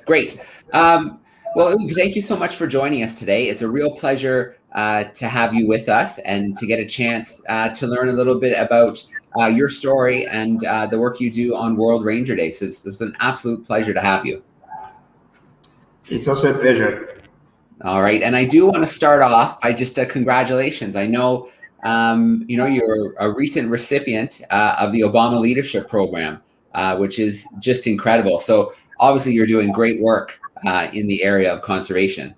Great. Well, Hugues, thank you so much for joining us today. It's a real pleasure to have you with us and to get a chance to learn a little bit about your story and the work you do on World Ranger Day. So it's an absolute pleasure to have you. It's also a pleasure. All right. And I do want to start off by just congratulations. I know, you're a recent recipient of the Obama Leadership Program, which is just incredible. So obviously you're doing great work in the area of conservation.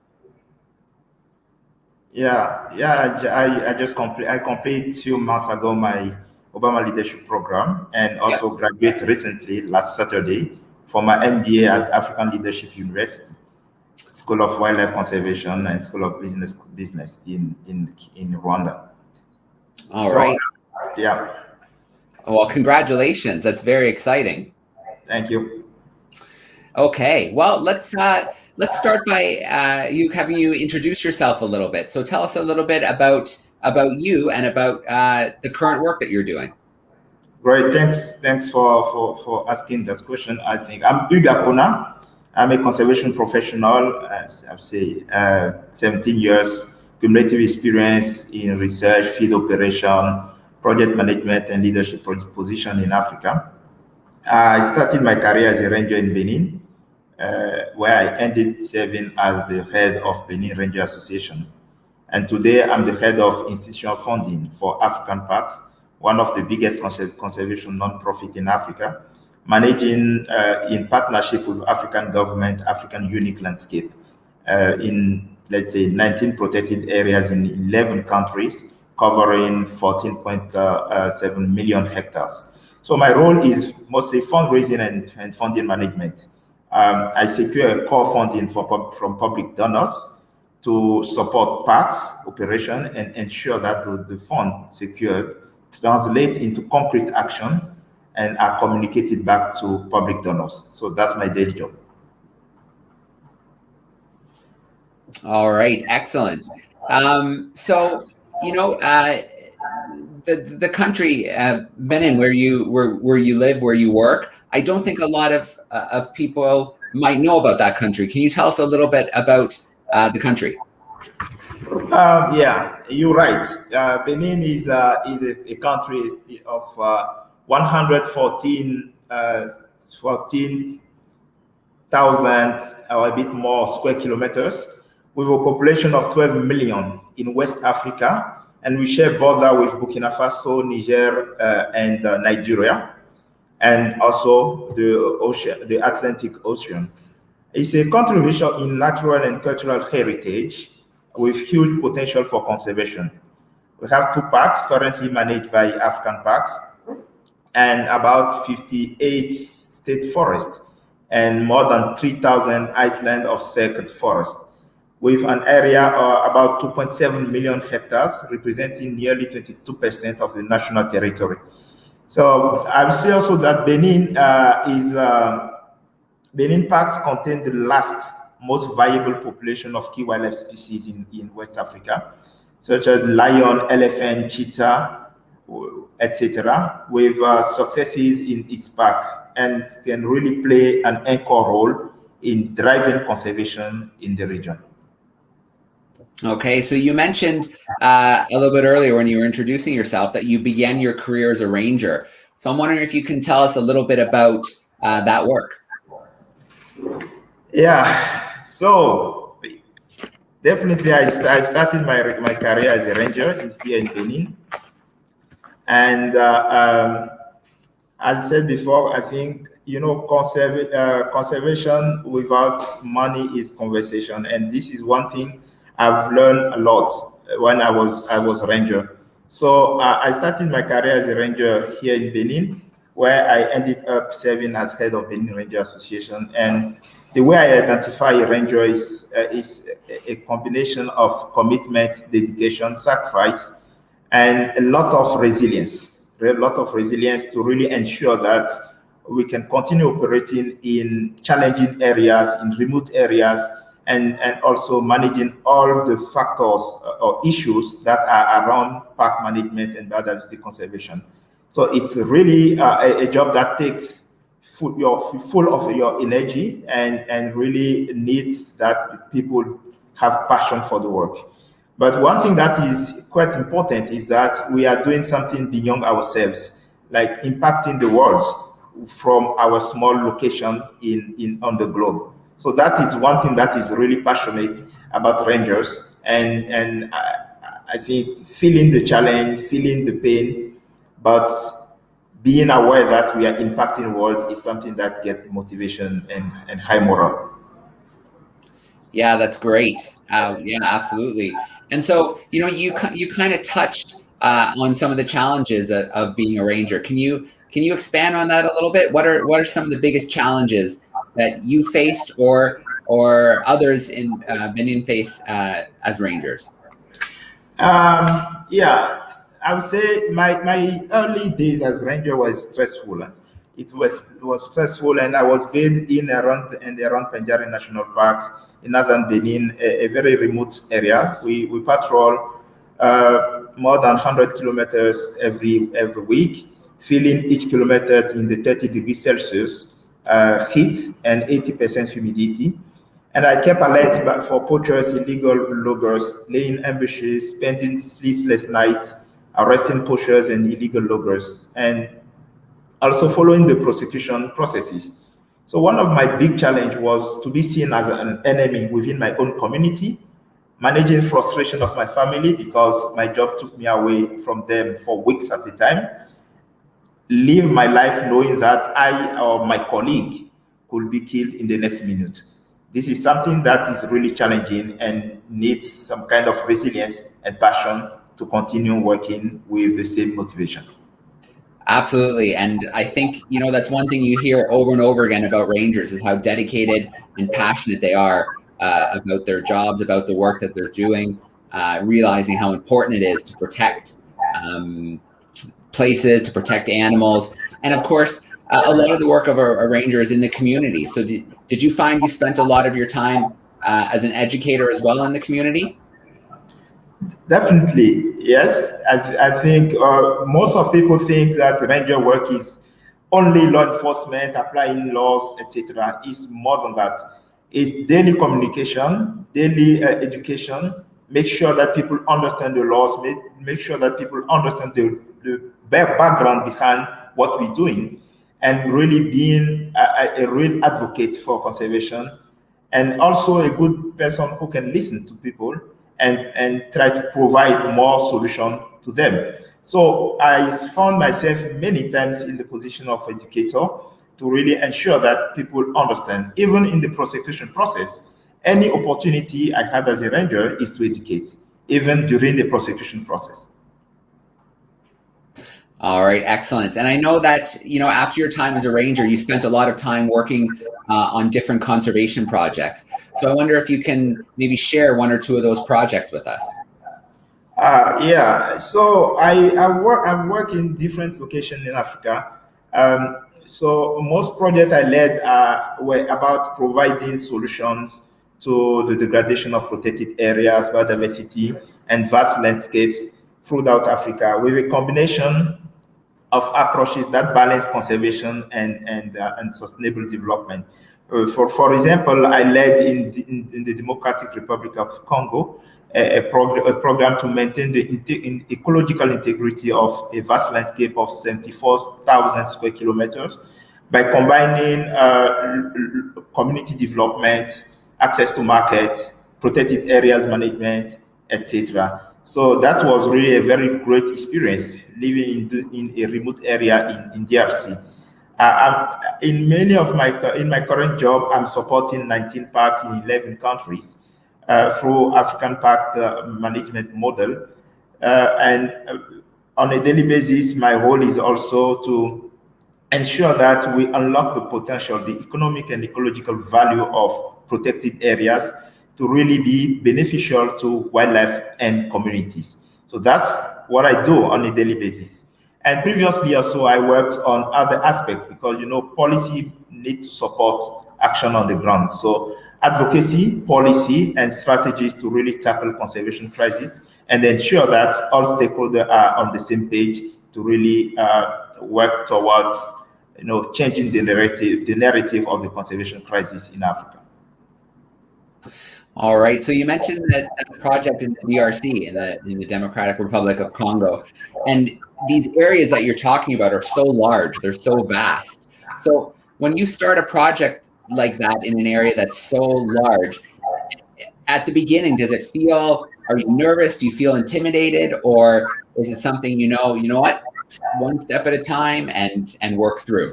I just completed 2 months ago my Obama Leadership Program, and also graduated recently last Saturday for my MBA at African Leadership University, School of Wildlife Conservation and School of Business in Rwanda. All right. Yeah. Well, congratulations. That's very exciting. Thank you. Okay. Well, let's start by you having you introduce yourself a little bit. So tell us a little bit about you and about the current work that you're doing. Great. Thanks for asking this question. I think I'm Hugues Akpona. I'm a conservation professional, as I've said, 17 years cumulative experience in research, field operation, project management, and leadership position in Africa. I started my career as a ranger in Benin, where I ended serving as the head of Benin Ranger Association. And today I'm the head of institutional funding for African Parks, one of the biggest conservation non-profit in Africa, managing in partnership with African government, African unique landscape in, let's say, 19 protected areas in 11 countries, covering 14.7 million hectares. So my role is mostly fundraising and funding management. I secure core funding from public donors to support parks operation and ensure that the fund secured translate into concrete action and are communicated back to public donors. So that's my daily job. All right, excellent. So the country Benin, where you live, where you work, I don't think a lot of people might know about that country. Can you tell us a little bit about the country? Yeah, you're right. Benin is a country of 14,000 or a bit more square kilometers, with a population of 12 million in West Africa, and we share border with Burkina Faso, Niger, and Nigeria, and also the Atlantic Ocean. It's a country rich in natural and cultural heritage, with huge potential for conservation. We have 2 parks currently managed by African Parks, and about 58 state forests, and more than 3,000 islands of sacred forest, with an area of about 2.7 million hectares, representing nearly 22% of the national territory. So I would say also that Benin parks contain the last most valuable population of key wildlife species in West Africa, such as lion, elephant, cheetah, etc., with successes in its park, and can really play an anchor role in driving conservation in the region. Okay, so you mentioned a little bit earlier when you were introducing yourself that you began your career as a ranger. So I'm wondering if you can tell us a little bit about that work. Yeah, so definitely I started my career as a ranger here in Benin. And as I said before, I think, conservation without money is conversation. And this is one thing I've learned a lot when I was a ranger. So I started my career as a ranger here in Benin, where I ended up serving as head of Benin Ranger Association. And the way I identify a ranger is a combination of commitment, dedication, sacrifice, and a lot of resilience to really ensure that we can continue operating in challenging areas, in remote areas, and also managing all the factors or issues that are around park management and biodiversity conservation. So it's really a job that takes full of your energy and really needs that people have passion for the work. But one thing that is quite important is that we are doing something beyond ourselves, like impacting the world from our small location on the globe. So that is one thing that is really passionate about Rangers, and I think feeling the challenge, feeling the pain, but being aware that we are impacting the world is something that gets motivation and high morale. Yeah, that's great. Yeah, absolutely. And so, you kind of touched on some of the challenges of being a ranger. Can you expand on that a little bit? What are some of the biggest challenges that you faced or others in Benin face as rangers? Yeah, I would say my early days as ranger was stressful. It was stressful, and I was based in around Penjari National Park in northern Benin, a very remote area. We patrol more than 100 kilometers every week, filling each kilometer in the 30 degrees Celsius heat and 80% humidity. And I kept alert for poachers, illegal loggers, laying ambushes, spending sleepless nights, arresting poachers and illegal loggers, and also following the prosecution processes. So one of my big challenge was to be seen as an enemy within my own community, managing frustration of my family because my job took me away from them for weeks at a time, live my life knowing that I or my colleague could be killed in the next minute. This is something that is really challenging and needs some kind of resilience and passion to continue working with the same motivation. Absolutely. And I think, that's one thing you hear over and over again about rangers is how dedicated and passionate they are about their jobs, about the work that they're doing, realizing how important it is to protect um, places, to protect animals. And of course, a lot of the work of a ranger is in the community. So did you find you spent a lot of your time as an educator as well in the community? Definitely, yes. I think most of people think that ranger work is only law enforcement, applying laws, etc. It's more than that. It's daily communication, daily education. Make sure that people understand the laws. Make sure that people understand the background behind what we're doing, and really being a real advocate for conservation, and also a good person who can listen to people and try to provide more solution to them. So I found myself many times in the position of educator to really ensure that people understand. Even in the prosecution process, any opportunity I had as a ranger is to educate, even during the prosecution process. All right, excellent. And I know that, after your time as a ranger, you spent a lot of time working on different conservation projects. So I wonder if you can maybe share one or two of those projects with us. Yeah, so I work in different locations in Africa. So most projects I led were about providing solutions to the degradation of protected areas, biodiversity, and vast landscapes throughout Africa with a combination of approaches that balance conservation and sustainable development. For example, I led in the Democratic Republic of Congo a program to maintain the ecological integrity of a vast landscape of 74,000 square kilometers by combining community development, access to market, protected areas management, etc. So that was really a very great experience living in a remote area in DRC. In many of in my current job, I'm supporting 19 parks in 11 countries through African Park management model, and on a daily basis, my role is also to ensure that we unlock the potential, the economic and ecological value of protected areas to really be beneficial to wildlife and communities. So that's what I do on a daily basis. And previously also I worked on other aspects because policy need to support action on the ground. So advocacy, policy, and strategies to really tackle conservation crisis and ensure that all stakeholders are on the same page to really work towards changing the narrative of the conservation crisis in Africa. All right. So you mentioned that project in the DRC, in the Democratic Republic of Congo, and these areas that you're talking about are so large, they're so vast. So when you start a project like that in an area that's so large, at the beginning, are you nervous? Do you feel intimidated? Or is it something, you know what, one step at a time and work through?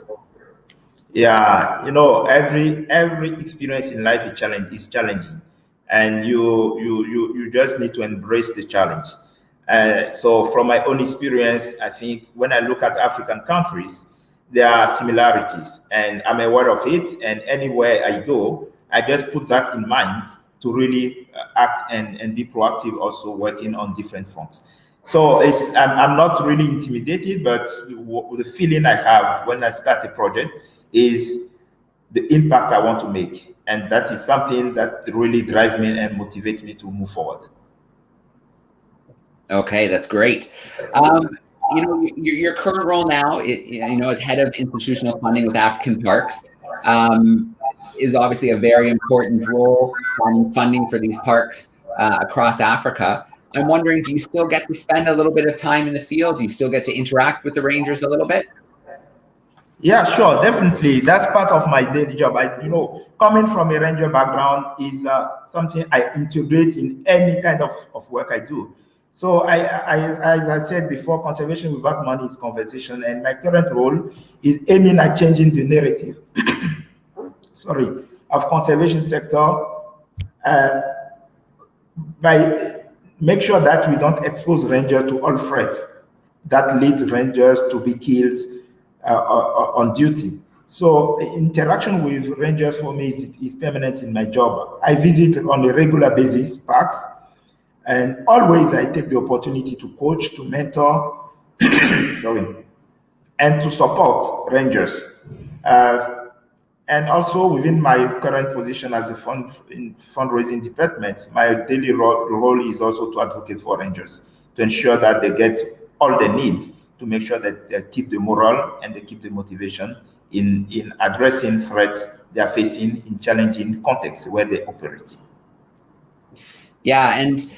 Yeah, every experience in life is challenging, and you just need to embrace the challenge. So from my own experience, I think when I look at African countries, there are similarities, and I'm aware of it. And anywhere I go, I just put that in mind to really act and be proactive, also working on different fronts. So I'm not really intimidated, but the feeling I have when I start a project is the impact I want to make. And that is something that really drives me and motivates me to move forward. Okay, that's great. Your current role now, as head of institutional funding with African Parks, is obviously a very important role on funding for these parks across Africa. I'm wondering, do you still get to spend a little bit of time in the field? Do you still get to interact with the rangers a little bit? Yeah, sure, definitely. That's part of my daily job. Coming from a ranger background is something I integrate in any kind of work I do. So as I said before, conservation without money is conversation, and my current role is aiming at changing the narrative, of conservation sector by make sure that we don't expose rangers to all threats that leads rangers to be killed on duty. So interaction with rangers for me is permanent in my job. I visit on a regular basis parks, and always I take the opportunity to coach, to mentor, and to support rangers. And also within my current position as a fundraising department, my daily role is also to advocate for rangers, to ensure that they get all they need, to make sure that they keep the morale and they keep the motivation in addressing threats they are facing in challenging contexts where they operate. Yeah, and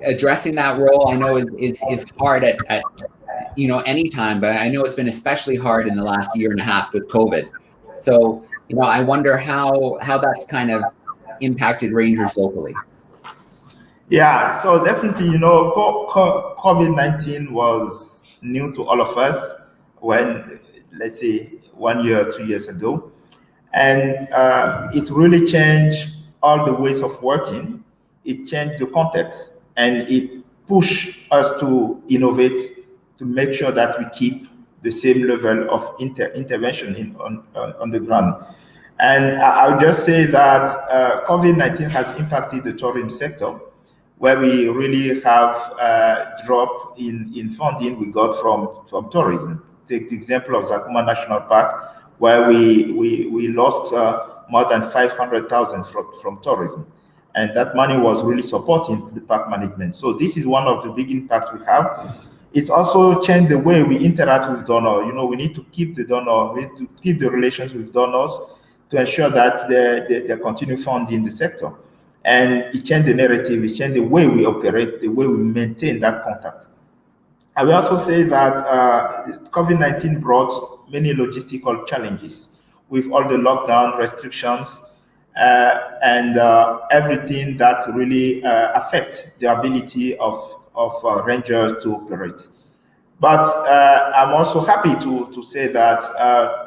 addressing that role, I know is hard at any time, but I know it's been especially hard in the last year and a half with COVID. So I wonder how that's kind of impacted rangers locally. Yeah, so definitely, COVID-19 was new to all of us when, let's say, 1 year or 2 years ago. And it really changed all the ways of working. It changed the context, and it pushed us to innovate, to make sure that we keep the same level of intervention on the ground. And I'll just say that COVID-19 has impacted the tourism sector, where we really have a drop in funding we got from tourism. Take the example of Akpona National Park, where we lost more than 500,000 from tourism. And that money was really supporting the park management. So this is one of the big impacts we have. It's also changed the way we interact with donors. We need to keep the donor, we need to keep the relations with donors to ensure that they continue funding the sector. And it changed the narrative, it changed the way we operate, the way we maintain that contact. I will also say that COVID-19 brought many logistical challenges with all the lockdown restrictions and everything that really affects the ability of rangers to operate. But I'm also happy to say that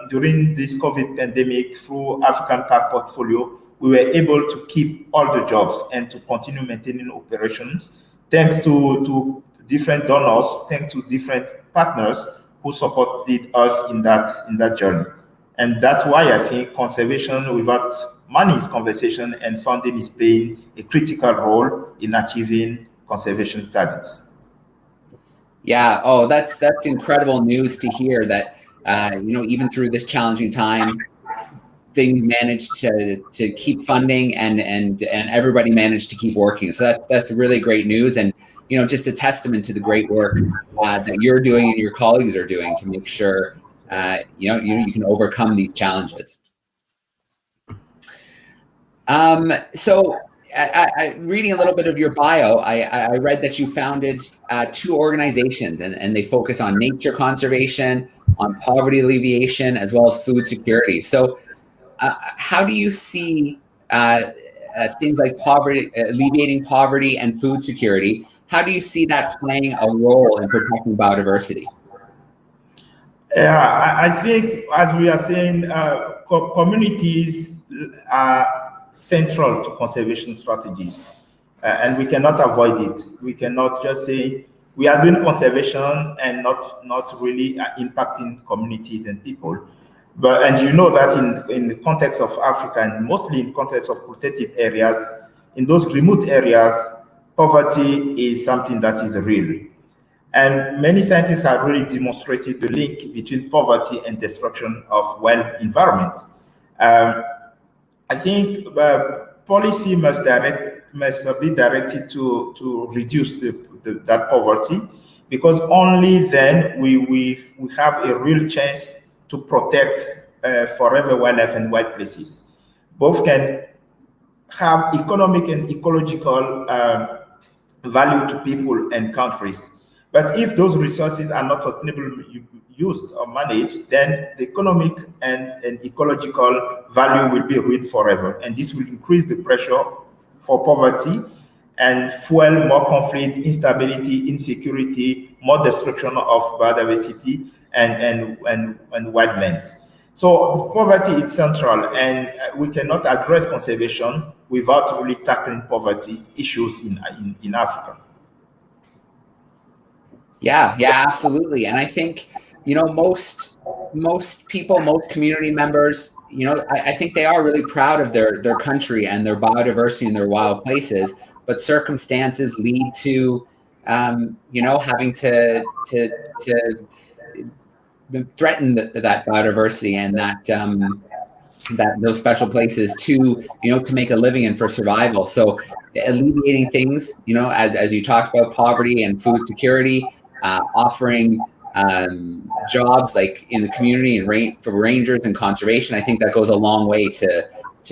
during this COVID pandemic, through African Park portfolio, we were able to keep all the jobs and to continue maintaining operations, thanks to different donors, thanks to different partners who supported us in that journey. And that's why I think conservation without money is conversation, and funding is playing a critical role in achieving conservation targets. Yeah. Oh, that's incredible news to hear that, even through this challenging time, things managed to keep funding and everybody managed to keep working. So that's really great news. And, just a testament to the great work that you're doing and your colleagues are doing to make sure you can overcome these challenges. So reading a little bit of your bio, I read that you founded 2 organizations, and they focus on nature conservation, on poverty alleviation, as well as food security. So how do you see things like poverty, alleviating poverty and food security? How do you see that playing a role in protecting biodiversity? Yeah, I think, as we are saying, communities are central to conservation strategies, and we cannot avoid it. We cannot just say we are doing conservation and not really impacting communities and people. And you know that in the context of Africa, and mostly in context of protected areas, in those remote areas, poverty is something that is real. And many scientists have really demonstrated the link between poverty and destruction of wild environment. I think policy must be directed to reduce that poverty, because only then we have a real chance to protect forever wildlife and wild places. Both can have economic and ecological value to people and countries. But if those resources are not sustainably used or managed, then the economic and ecological value will be ruined forever. And this will increase the pressure for poverty and fuel more conflict, instability, insecurity, more destruction of biodiversity and wildlands. So poverty is central, and we cannot address conservation without really tackling poverty issues in Africa. Yeah, absolutely. And I think, most people, most community members, I think they are really proud of their country and their biodiversity and their wild places, but circumstances lead to, having to threaten that biodiversity and that those special places to make a living and for survival. So alleviating things, as you talked about, poverty and food security, offering jobs like in the community and for rangers and conservation, I think that goes a long way to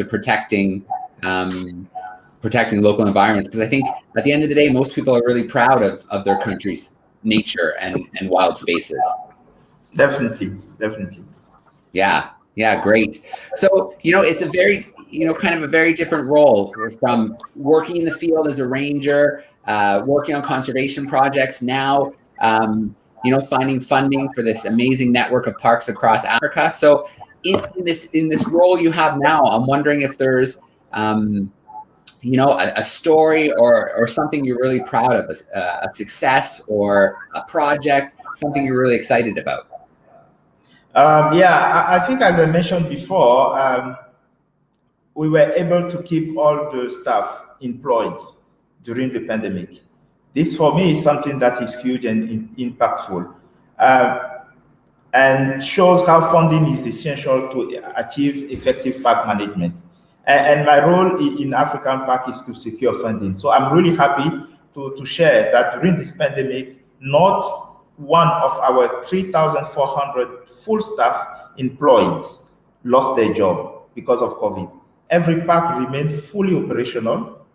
protecting local environments, because I think at the end of the day, most people are really proud of their country's nature and wild spaces. Definitely. Yeah, great. So, it's a very, kind of a very different role from working in the field as a ranger, working on conservation projects, now, finding funding for this amazing network of parks across Africa. So in this role you have now, I'm wondering if there's, a story or something you're really proud of, a success or a project, something you're really excited about. I think, as I mentioned before, we were able to keep all the staff employed during the pandemic. This, for me, is something that is huge and impactful, and shows how funding is essential to achieve effective park management. And my role in African Park is to secure funding. So I'm really happy to share that during this pandemic, not one of our 3,400 full staff employed lost their job because of COVID. Every park remained fully operational,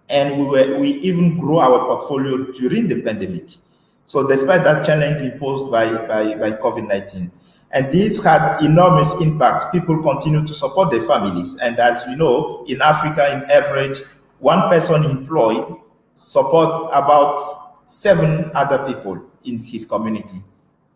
and we even grew our portfolio during the pandemic. So despite that challenge imposed by COVID-19, and this had enormous impact, people continue to support their families. And as you know, in Africa, in average, one person employed support about 7 other people in his community.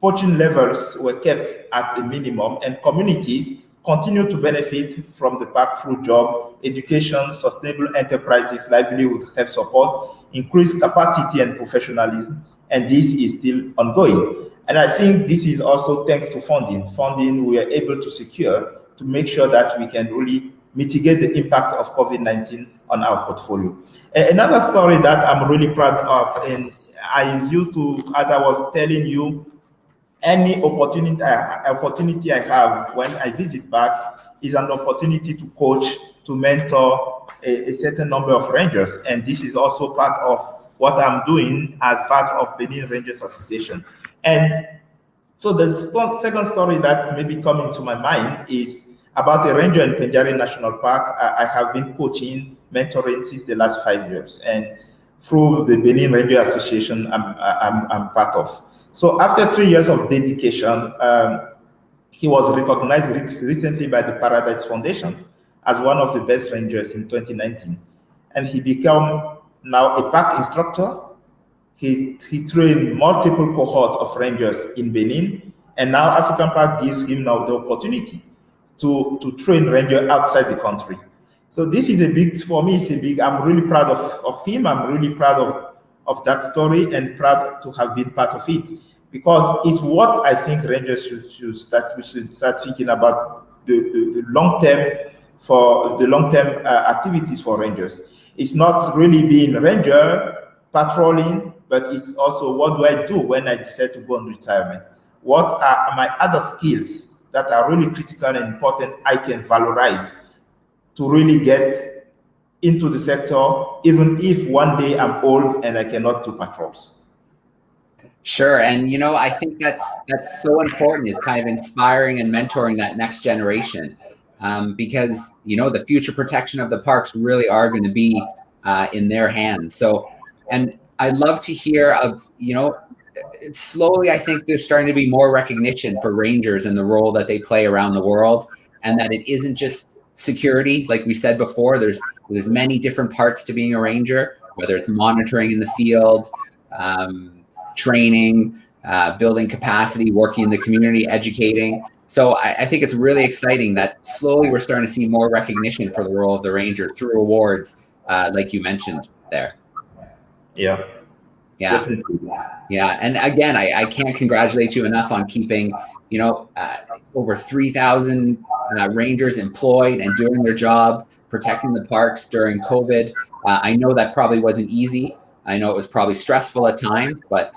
Poaching levels were kept at a minimum, and communities continue to benefit from the park through job, education, sustainable enterprises, livelihood, health support, increased capacity and professionalism, and this is still ongoing. And I think this is also thanks to funding. Funding we are able to secure to make sure that we can really mitigate the impact of COVID-19 on our portfolio. Another story that I'm really proud of, and I used to, as I was telling you, any opportunity I have when I visit back is an opportunity to coach, to mentor a certain number of rangers. And this is also part of what I'm doing as part of Benin Rangers Association. And So the second story that may be coming to my mind is about a ranger in Penjari National Park. I have been coaching, mentoring since the last 5 years, and through the Benin Ranger Association, I'm part of. So after 3 years of dedication, he was recognized recently by the Paradise Foundation as one of the best rangers in 2019, and he became now a park instructor. He trained multiple cohorts of rangers in Benin, and now African Park gives him now the opportunity to train rangers outside the country. So this is a big, for me, it's a big, I'm really proud of him. I'm really proud of that story and proud to have been part of it, because it's what I think rangers should start thinking about the long term, for the long-term activities for rangers. It's not really being ranger, patrolling, but it's also what do I do when I decide to go on retirement? What are my other skills that are really critical and important I can valorize to really get into the sector, even if one day I'm old and I cannot do patrols? Sure. And, you know, I think that's so important, is kind of inspiring and mentoring that next generation, because, you know, the future protection of the parks really are going to be in their hands. So, and I'd love to hear of, you know, slowly, I think there's starting to be more recognition for rangers and the role that they play around the world, and that it isn't just security. Like we said before, there's many different parts to being a ranger, whether it's monitoring in the field, training, building capacity, working in the community, educating. So I think it's really exciting that slowly we're starting to see more recognition for the role of the ranger through awards, like you mentioned there. Yeah. Yeah. Definitely. Yeah. And again, I can't congratulate you enough on keeping, you know, over 3,000 rangers employed and doing their job, protecting the parks during COVID. I know that probably wasn't easy. I know it was probably stressful at times, but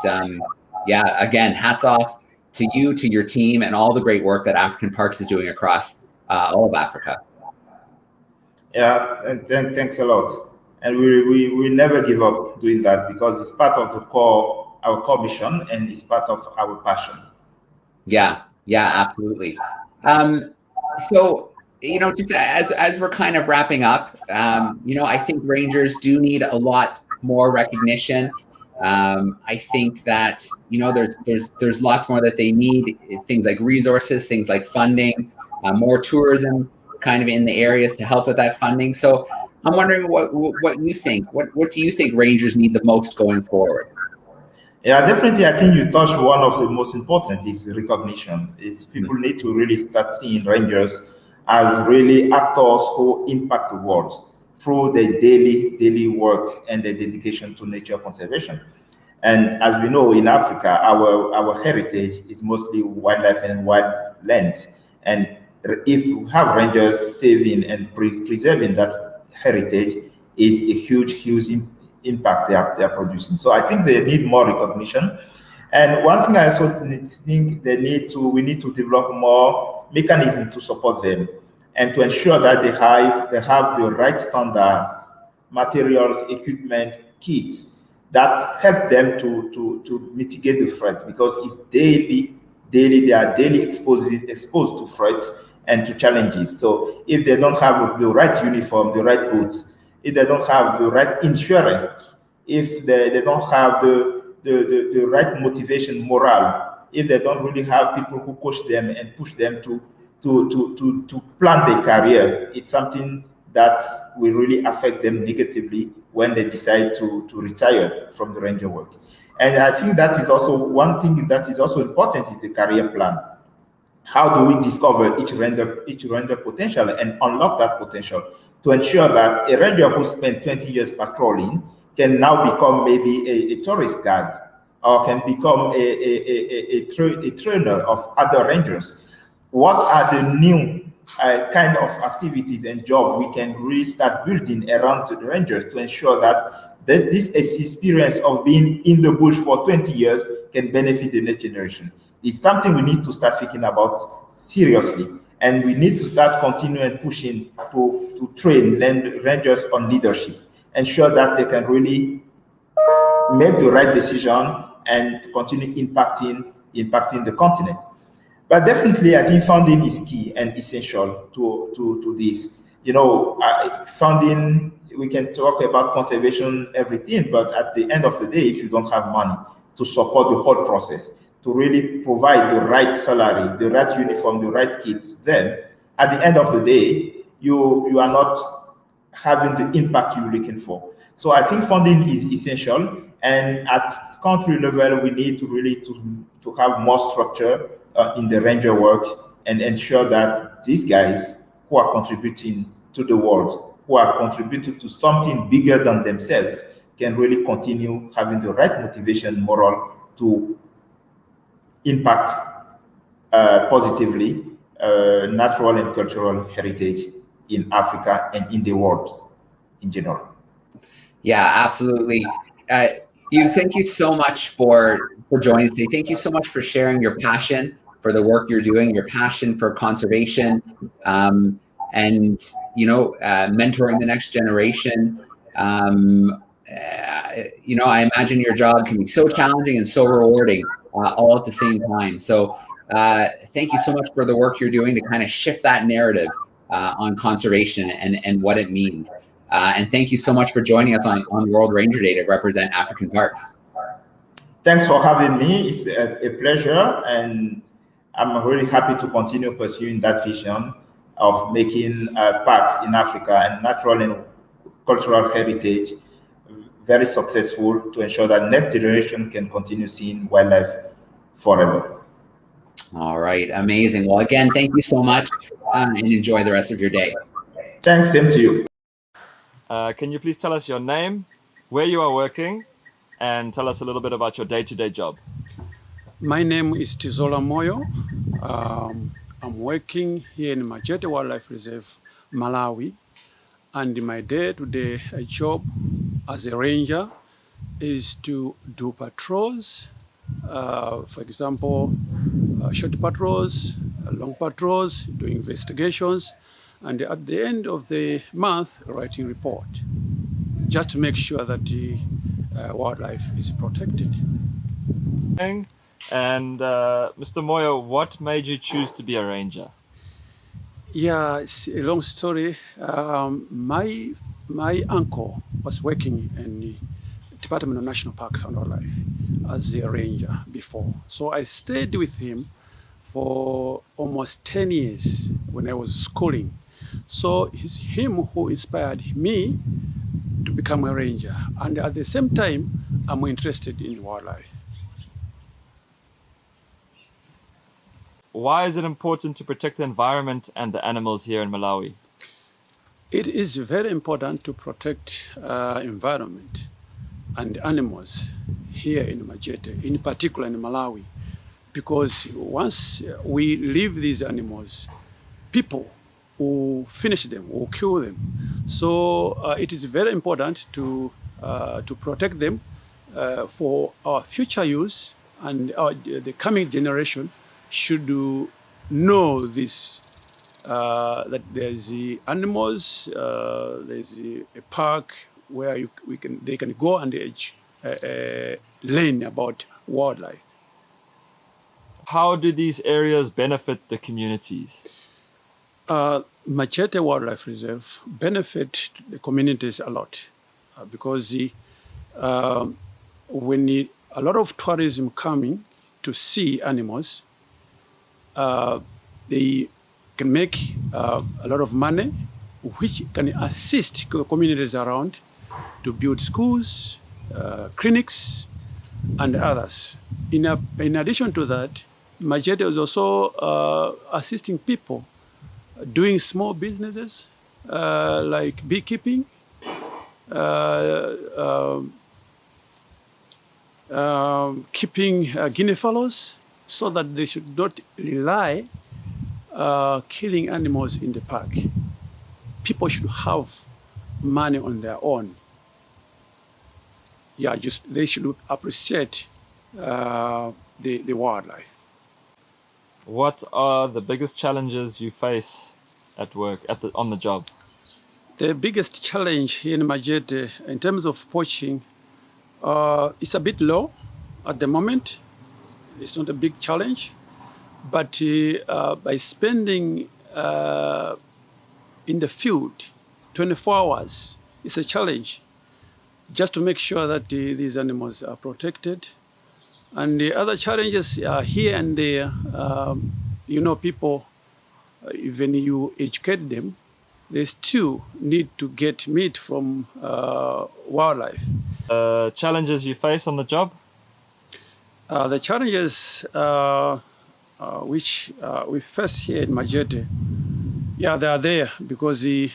yeah, again, hats off to you, to your team, and all the great work that African Parks is doing across all of Africa. Yeah, and thanks a lot. And we never give up doing that, because it's part of our core mission, and it's part of our passion. Yeah, absolutely. So, you know, just as we're kind of wrapping up, you know, I think rangers do need a lot more recognition. I think that, you know, there's lots more that they need, things like resources, things like funding, more tourism kind of in the areas to help with that funding. So I'm wondering what you think. What do you think rangers need the most going forward? Yeah, definitely. I think you touched one of the most important, is recognition. Is people need to really start seeing rangers as really actors who impact the world through their daily work and their dedication to nature conservation. And as we know, in Africa, our heritage is mostly wildlife and wildlands. And if we have rangers saving and preserving that heritage, is a huge impact they are producing. So I think they need more recognition. And one thing I also think we need to develop more mechanism to support them, and to ensure that they have the right standards, materials, equipment, kits that help them to mitigate the threat, because it's they are daily exposed to threats and to challenges. So if they don't have the right uniform, the right boots, if they don't have the right insurance, if they don't have the right motivation, morale, if they don't really have people who coach them and push them to plan their career, it's something that will really affect them negatively when they decide to retire from the ranger work. And I think that is also one thing that is also important, is the career plan. How do we discover each ranger potential and unlock that potential to ensure that a ranger who spent 20 years patrolling can now become maybe a tourist guide, or can become a trainer of other rangers? What are the new kind of activities and job we can really start building around the rangers to ensure that this experience of being in the bush for 20 years can benefit the next generation? It's something we need to start thinking about seriously, and we need to start continuing pushing to train rangers on leadership, ensure that they can really make the right decision and continue impacting impacting the continent. But definitely, I think funding is key and essential to this. Funding, we can talk about conservation, everything, but at the end of the day, if you don't have money to support the whole process, to really provide the right salary, the right uniform, the right kit, then at the end of the day, you are not having the impact you're looking for. So I think funding is essential, and at country level, we need to really to have more structure in the ranger work and ensure that these guys who are contributing to the world, who are contributing to something bigger than themselves, can really continue having the right motivation, moral to impact positively natural and cultural heritage in Africa and in the world in general. Yeah, absolutely. Hugues, thank you so much for joining us today. Thank you so much for sharing your passion for the work you're doing, your passion for conservation, and mentoring the next generation. I imagine your job can be so challenging and so rewarding all at the same time. So thank you so much for the work you're doing to kind of shift that narrative on conservation and what it means. And thank you so much for joining us on World Ranger Day to represent African parks. Thanks for having me. It's a pleasure, and I'm really happy to continue pursuing that vision of making parks in Africa and natural and cultural heritage very successful to ensure that next generation can continue seeing wildlife forever. All right, amazing. Well, again, thank you so much, and enjoy the rest of your day. Thanks, same to you. Can you please tell us your name, where you are working, and tell us a little bit about your day-to-day job? My name is Tizola Moyo. I'm working here in Majete Wildlife Reserve, Malawi, and my day-to-day job as a ranger is to do patrols, for example, short patrols, long patrols, doing investigations, and at the end of the month, writing report, just to make sure that the wildlife is protected. And Mr. Moyo, what made you choose to be a ranger? Yeah, it's a long story. My uncle was working in the Department of National Parks and Wildlife as a ranger before. So I stayed with him for almost 10 years when I was schooling. So it's him who inspired me to become a ranger. And at the same time, I'm interested in wildlife. Why is it important to protect the environment and the animals here in Malawi? It is very important to protect environment and animals here in Majete, in particular in Malawi, because once we leave these animals, people will finish them, will kill them. So it is very important to protect them for our future use, and the coming generation should know this, that there's the animals, there's a park where they can go and learn about wildlife. How do these areas benefit the communities? Majete Wildlife Reserve benefit the communities a lot because when a lot of tourism coming to see animals, they can make a lot of money, which can assist the communities around to build schools, clinics, and others. In addition to that, Majete is also assisting people doing small businesses like beekeeping, keeping guinea fowls, so that they should not rely killing animals in the park. People should have money on their own. Yeah, they should appreciate the wildlife. What are the biggest challenges you face at work, on the job? The biggest challenge here in Majete in terms of poaching is a bit low at the moment. it's not a big challenge, but by spending in the field 24 hours, it's a challenge just to make sure that these animals are protected. And the other challenges are here and there. You know, people, even you educate them, they still need to get meat from wildlife. Challenges you face on the job? The challenges which we face here in Majete, yeah, they are there because the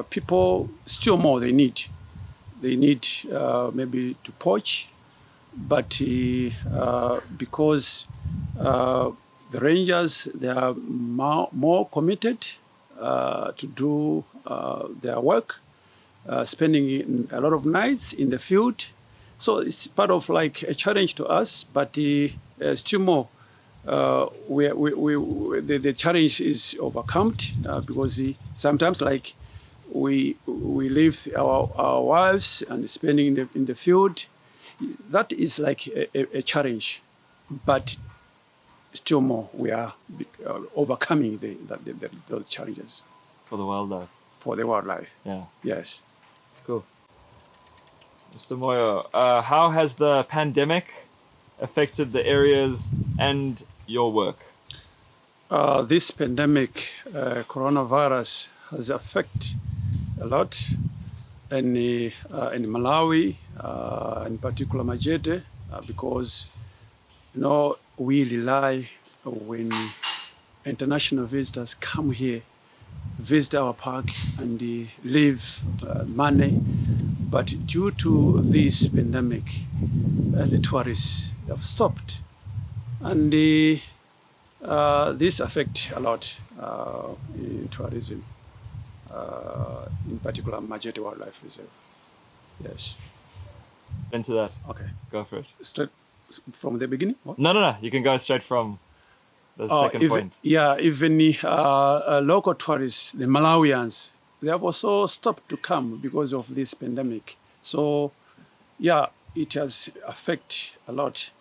people still more they need. They need maybe to poach, but because the rangers, they are more committed to do their work, spending a lot of nights in the field. So it's part of like a challenge to us, but still more. The challenge is overcome because sometimes like we leave our wives and spending in the field. That is like a challenge, but still more we are overcoming those challenges. For the wildlife. For the wildlife. Yeah. Yes. Cool. Mr. Moyo, how has the pandemic affected the areas and your work? This pandemic, coronavirus, has affected a lot in Malawi, in particular Majete, because you know we rely when international visitors come here, visit our park and leave money. But due to this pandemic, the tourists have stopped, and this affects a lot in tourism, in particular Majete Wildlife Reserve. Yes. Into that. Okay. Go for it. Straight from the beginning? What? No. You can go straight from the second point. Yeah, even local tourists, the Malawians, they have also stopped to come because of this pandemic. So, yeah, it has affected a lot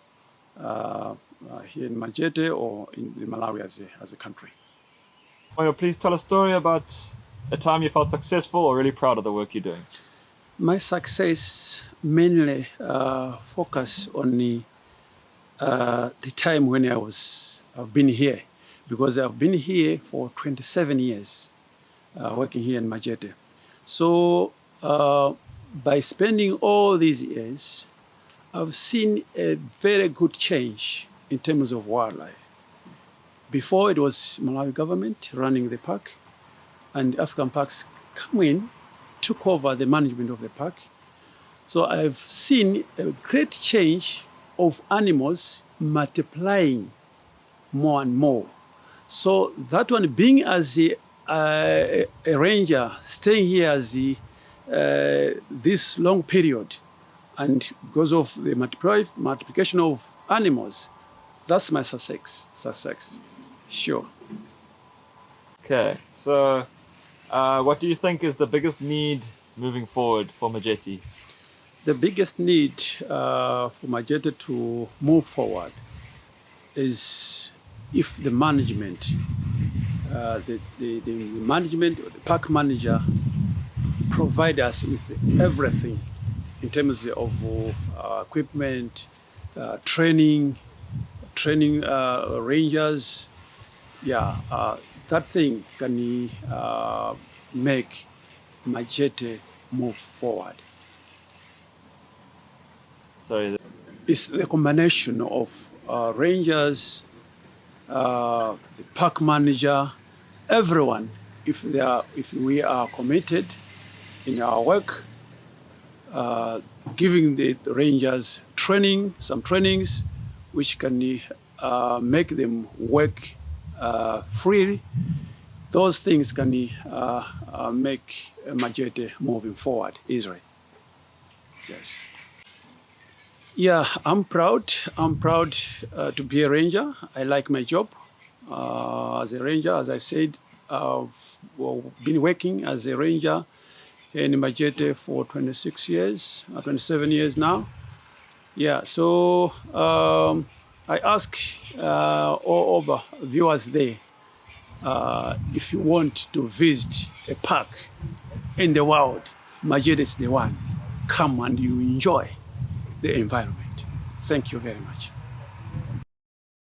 here in Majete or in Malawi as a country. Moyo, please tell a story about a time you felt successful or really proud of the work you're doing. My success mainly focus on the time when I've been here, because I've been here for 27 years, working here in Majete. So by spending all these years, I've seen a very good change in terms of wildlife. Before it was Malawi government running the park, and African Parks come in, took over the management of the park. So I've seen a great change of animals multiplying more and more. So that one, being as a ranger, staying here as this long period, and because of the multiplication of animals, that's my success. Sure. Okay, so what do you think is the biggest need moving forward for Majete? The biggest need for Majete to move forward is if the management, the management, the park manager, provide us with everything in terms of equipment, training rangers. Yeah, that thing can make Majete move forward. Sorry. It's the combination of rangers, the park manager, everyone. If we are committed in our work, giving the rangers some trainings, which can make them work freely. Those things can make Majete moving forward easily. Yes. Yeah, I'm proud. I'm proud to be a ranger. I like my job as a ranger. As I said, I've been working as a ranger in Majete for 26 years, 27 years now. Yeah, so I ask all of the viewers there, if you want to visit a park in the world, Majete is the one. Come and you enjoy the environment. Thank you very much.